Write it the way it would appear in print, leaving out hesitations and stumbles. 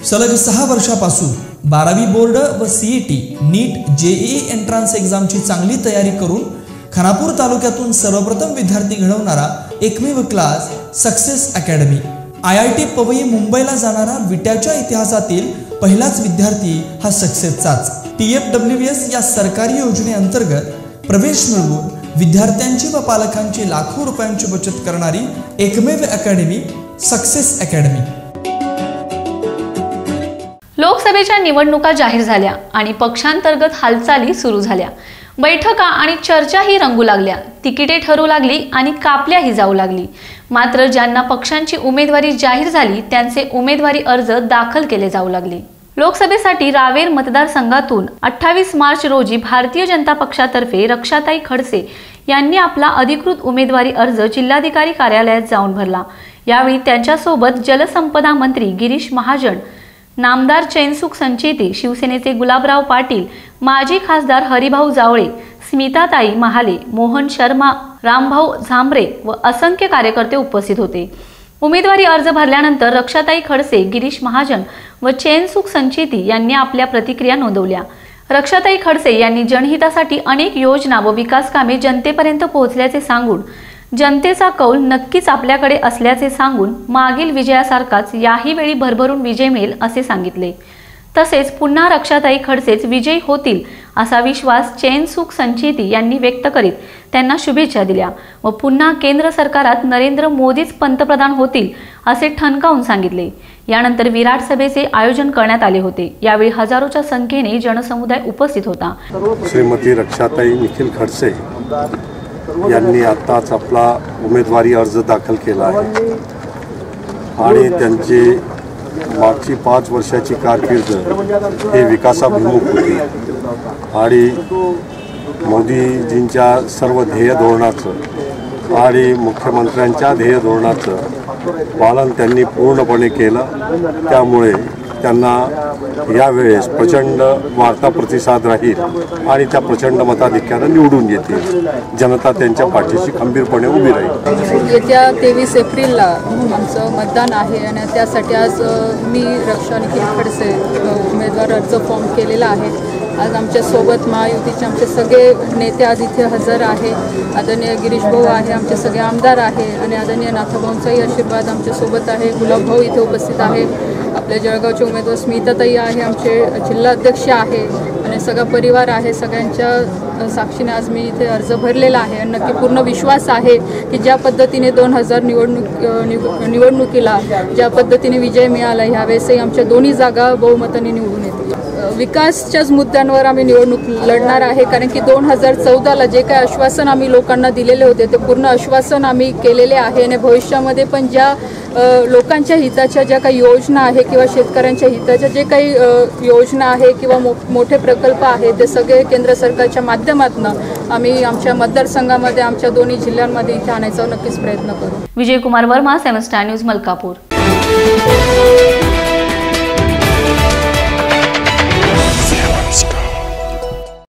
सलग 6 वर्षापासून 12वी बोर्ड व सीईटी, नीट, जेईई एंट्रन्स एक्झामची चांगली तयारी करून खानापूर तालुक्यातून सर्वप्रथम विद्यार्थी घडवणारा एकमेव class success academy. IIT Powai मुंबईला जाणारा विट्याच्या इतिहासातील पहिलाच विद्यार्थी हा सक्सेसचाच। TFWS या सरकारी योजनेअंतर्गत प्रवेश मिळवून विद्यार्थ्यांची व पालकांची लाखो रुपयांची बचत करणारी एकमेव अकॅडमी सक्सेस अकॅडमी। लोकसभेच्या निवडणुका जाहीर झाल्या आणि पक्षांतर्गत हालचाली सुरू झाल्या। बैठका आणि चर्चाही रंगू लागल्या, तिकिटे ठरू लागली आणि कापल्याही जाऊ लागली। मात्र ज्यांना पक्षांची उमेदवारी जाहीर झाली त्यांचे उमेदवारी अर्ज दाखल केले जाऊ लागले। लोकसभेसाठी रावेर मतदारसंघातून 28 मार्च रोजी भारतीय जनता पक्षातर्फे रक्षाताई खडसे यांनी आपला अधिकृत उमेदवारी अर्ज जिल्हाधिकारी कार्यालयात जाऊन भरला। यावेळी त्यांच्यासोबत जलसंपदा मंत्री गिरीश महाजन, नामदार चैनसुख संचेती, शिवसेनेचे गुलाबराव पाटील, माजी खासदार हरिभाऊ जावळे, स्मिताताई महाले, मोहन शर्मा, रामभाऊ झांबरे व असंख्य कार्यकर्ते उपस्थित होते। उमेदवारी अर्ज भरल्यानंतर रक्षाताई खडसे, गिरीश महाजन व चैनसुख संचेती यांनी आपल्या प्रतिक्रिया नोंदवल्या। रक्षाताई खडसे यांनी जनहितासाठी अनेक योजना व विकास कामे जनतेपर्यंत पोहोचल्याचे सांगून जनतेचा कौल नक्कीच आपल्याकडे असल्याचे सांगून मागील विजयासारखाच याही वेळी भरभरून विजय मिळेल असे सांगितले। तसेच पुन्हा रक्षाताई खडसेच विजयी होतील असा विश्वास चैनसुख संचेती यांनी व्यक्त करीत त्यांना शुभेच्छा दिल्या व पुन्हा केंद्र सरकारात नरेंद्र मोदीच पंतप्रधान होतील असे ठणकावून सांगितले। यानंतर विराट सभेचे आयोजन करण्यात आले होते। यावेळी हजारोच्या संख्येने जनसमुदाय उपस्थित होता। श्रीमती रक्षाताई निखिल खडसे यांनी आताच आपला उमेदवारी अर्ज दाखल केला आहे आणि त्यांची मागची 5 वर्षाची कारकीर्द हे विकासाभिमुख होती आणि मोदीजींच्या सर्व ध्येय धोरणाचं आणि मुख्यमंत्र्यांच्या ध्येय धोरणाचं पालन त्यांनी पूर्णपणे केलं। त्यामुळे त्यांना यावेळेस प्रचंड वाढता प्रतिसाद राहील आणि त्या प्रचंड मताधिक्याने निवडून येतील। जनता त्यांच्या पाठीशी खंबीरपणे उभी राहील। येत्या 23 एप्रिलला आमचं मतदान आहे आणि त्यासाठी आज मी रक्षा निखिल खडसे उमेदवार अर्ज फॉर्म केलेला आहे। आज आमच्या सोबत महायुतीचे आमचे सगळे नेते आज इथे हजर आहे। आदरणीय गिरीश भाऊ आहे, आमचे सगळे आमदार आहे आणि आदरणीय नाथाभाऊंचाही आशीर्वाद आमच्या सोबत आहे। गुलाबभाऊ इथे उपस्थित आहे, आपल्या जळगावचे उमेदवार स्मिताताई आहे, आमचे जिल्हा अध्यक्ष आहे आणि सगळा परिवार आहे। सगळ्यांच्या साक्षीने आज मी इथे अर्ज भरलेला आहे आणि नक्की पूर्ण विश्वास आहे की ज्या पद्धतीने 2000 निवडणुकीला ज्या पद्धतीने विजय मिळाला ह्यावेळेसही आमच्या दोन्ही जागा बहुमताने निवडून येतील। विकासच्याच मुद्द्यांवर आम्ही निवडणूक लढणार आहे, कारण की 2014ला जे काही आश्वासन आम्ही लोकांना दिलेले होते ते पूर्ण आश्वासन आम्ही केलेले आहे आणि भविष्यामध्ये पण ज्या लोकांच्या हिताच्या ज्या काही योजना आहे किंवा शेतकऱ्यांच्या हिताच्या जे काही योजना आहे किंवा मोठे प्रकल्प आहे ते सगळे केंद्र सरकारच्या माध्यमातून आम्ही आमच्या मतदारसंघामध्ये आमच्या दोन्ही जिल्ह्यांमध्ये इथे आणायचा नक्कीच प्रयत्न करू। Vijaykumar Verma, 7 star news, Malkapur.